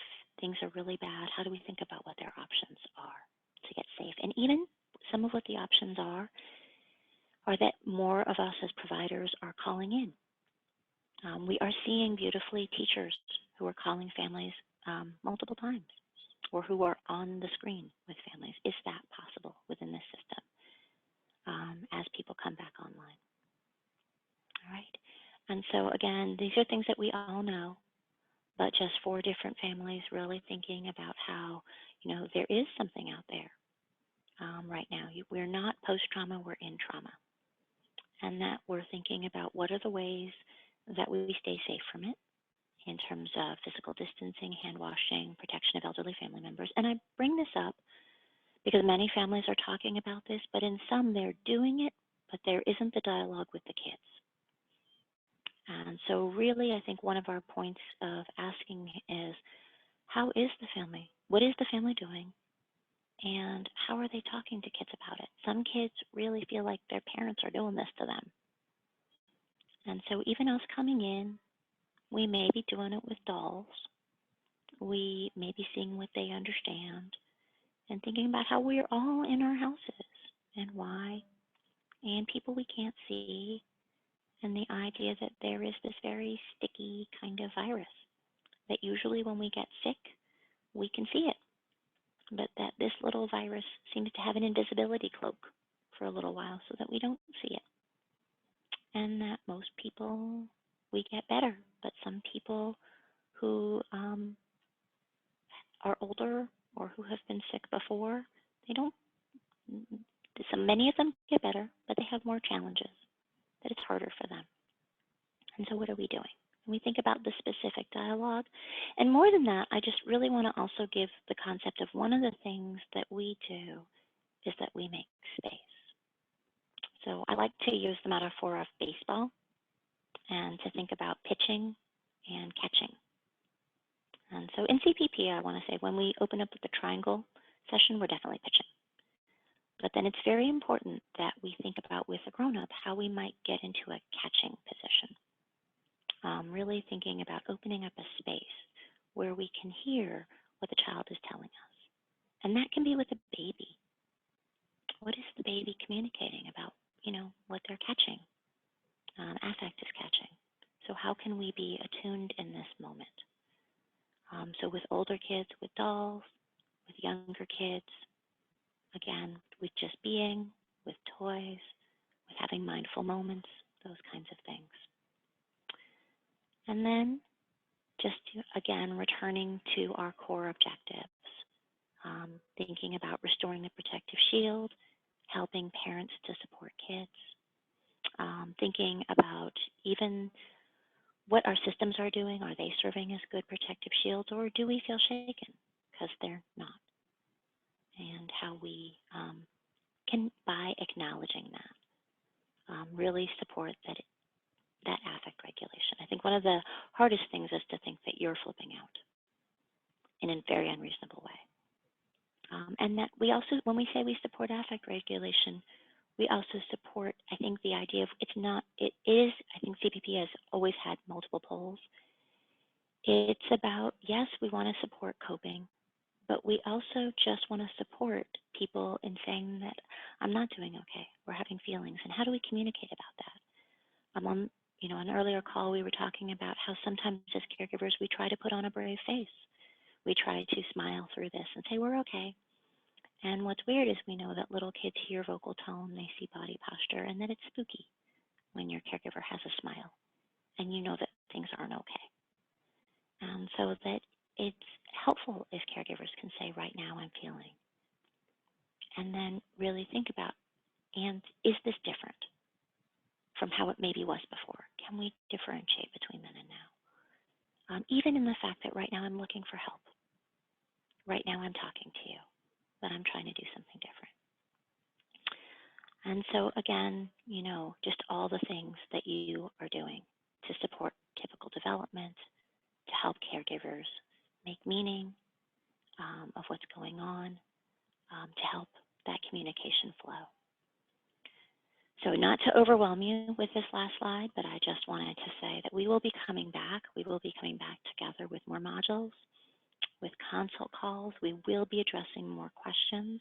things are really bad, how do we think about what their options are to get safe? And even some of what the options are that more of us as providers are calling in. We are seeing beautifully teachers who are calling families multiple times, or who are on the screen with families. Is that possible within this system as people come back online? All right. And so again, these are things that we all know, but just for different families, really thinking about how, there is something out there right now. We're not post-trauma, we're in trauma. And that we're thinking about what are the ways that we stay safe from it in terms of physical distancing, hand washing, protection of elderly family members. And I bring this up because many families are talking about this, but in some they're doing it, but there isn't the dialogue with the kids. And so really, I think one of our points of asking is, how is the family? What is the family doing? And how are they talking to kids about it? Some kids really feel like their parents are doing this to them. And so even us coming in, we may be doing it with dolls. We may be seeing what they understand and thinking about how we're all in our houses and why, and people we can't see, and the idea that there is this very sticky kind of virus that usually when we get sick, we can see it, but that this little virus seems to have an invisibility cloak for a little while so that we don't see it. And that most people, we get better, but some people who are older or who have been sick before, they don't, so many of them get better, but they have more challenges, that it's harder for them. And so what are we doing? And we think about the specific dialogue. And more than that, I just really want to also give the concept of one of the things that we do is that we make space. So I like to use the metaphor of baseball. and to think about pitching and catching. And so in CPP, I want to say when we open up with the triangle session, we're definitely pitching. But then it's very important that we think about with a grown up how we might get into a catching position. Really thinking about opening up a space where we can hear what the child is telling us. And that can be with a baby. What is the baby communicating about, what they're catching? Affect is catching. So how can we be attuned in this moment? So with older kids, with dolls, with younger kids, again, with just being, with toys, with having mindful moments, those kinds of things. And then just again, returning to our core objectives, thinking about restoring the protective shield, helping parents to support kids, thinking about even what our systems are doing. Are they serving as good protective shields, or do we feel shaken because they're not? And how we can, by acknowledging that, really support that affect regulation. I think one of the hardest things is to think that you're flipping out in a very unreasonable way. And that we also, when we say we support affect regulation, we also support, I think, the idea of it is, I think CPP has always had multiple poles. It's about, yes, we want to support coping, but we also just want to support people in saying that I'm not doing okay, we're having feelings, and how do we communicate about that? On an earlier call, we were talking about how sometimes as caregivers, we try to put on a brave face. We try to smile through this and say, we're okay. And what's weird is we know that little kids hear vocal tone, they see body posture, and that it's spooky when your caregiver has a smile and you know that things aren't okay. And so that it's helpful if caregivers can say, right now I'm feeling. And then really think about, and is this different from how it maybe was before? Can we differentiate between then and now? Even in the fact that right now I'm looking for help. Right now I'm talking to you, but I'm trying to do something different. And so again, just all the things that you are doing to support typical development, to help caregivers make meaning of what's going on, to help that communication flow. So not to overwhelm you with this last slide, but I just wanted to say that we will be coming back. We will be coming back together with more modules, with consult calls. We will be addressing more questions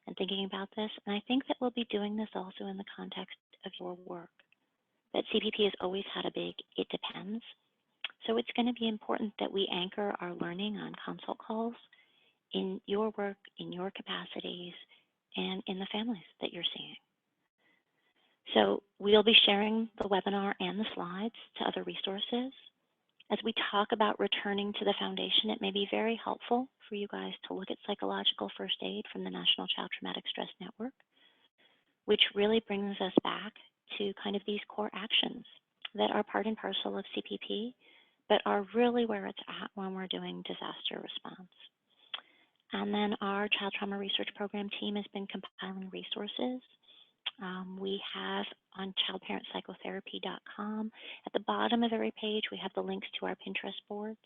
and thinking about this. And I think that we'll be doing this also in the context of your work. That CPP has always had a big it depends. So it's going to be important that we anchor our learning on consult calls in your work, in your capacities, and in the families that you're seeing. So we'll be sharing the webinar and the slides to other resources. As we talk about returning to the foundation, it may be very helpful for you guys to look at psychological first aid from the National Child Traumatic Stress Network, which really brings us back to kind of these core actions that are part and parcel of CPP, but are really where it's at when we're doing disaster response. And then our Child Trauma Research Program team has been compiling resources. We have on childparentpsychotherapy.com, at the bottom of every page, we have the links to our Pinterest boards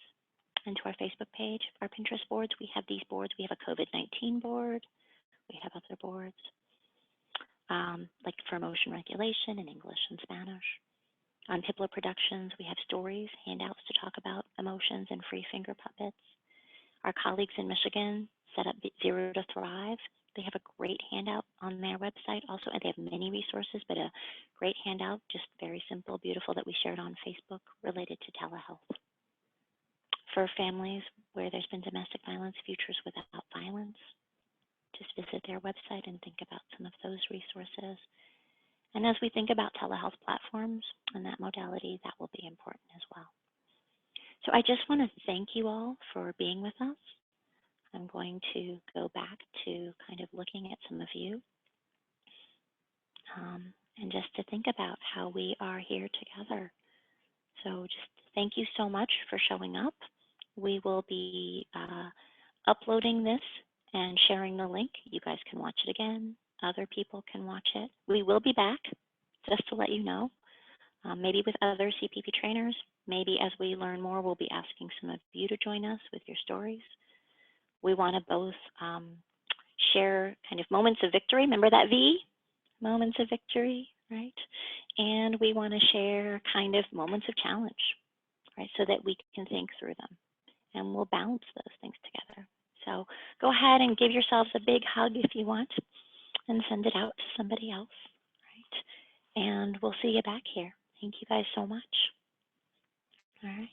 and to our Facebook page. Our Pinterest boards, we have these boards. We have a COVID-19 board. We have other boards, like for emotion regulation in English and Spanish. On Piplo Productions, we have stories, handouts to talk about emotions, and free finger puppets. Our colleagues in Michigan set up Zero to Thrive. They have a great handout on their website also, and they have many resources, but a great handout, just very simple, beautiful, that we shared on Facebook related to telehealth. For families where there's been domestic violence, Futures Without Violence, just visit their website and think about some of those resources. And as we think about telehealth platforms and that modality, that will be important as well. So I just want to thank you all for being with us. I'm going to go back to kind of looking at some of you and just to think about how we are here together. So just thank you so much for showing up. We will be uploading this and sharing the link. You guys can watch it again. Other people can watch it. We will be back, just to let you know. maybe with other CPP trainers. Maybe as we learn more, we'll be asking some of you to join us with your stories. We want to both share kind of moments of victory. Remember that V? Moments of victory, right? And we want to share kind of moments of challenge, right? So that we can think through them and we'll balance those things together. So go ahead and give yourselves a big hug if you want and send it out to somebody else, right? And we'll see you back here. Thank you guys so much. All right,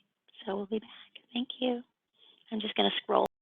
so we'll be back. Thank you. I'm just going to scroll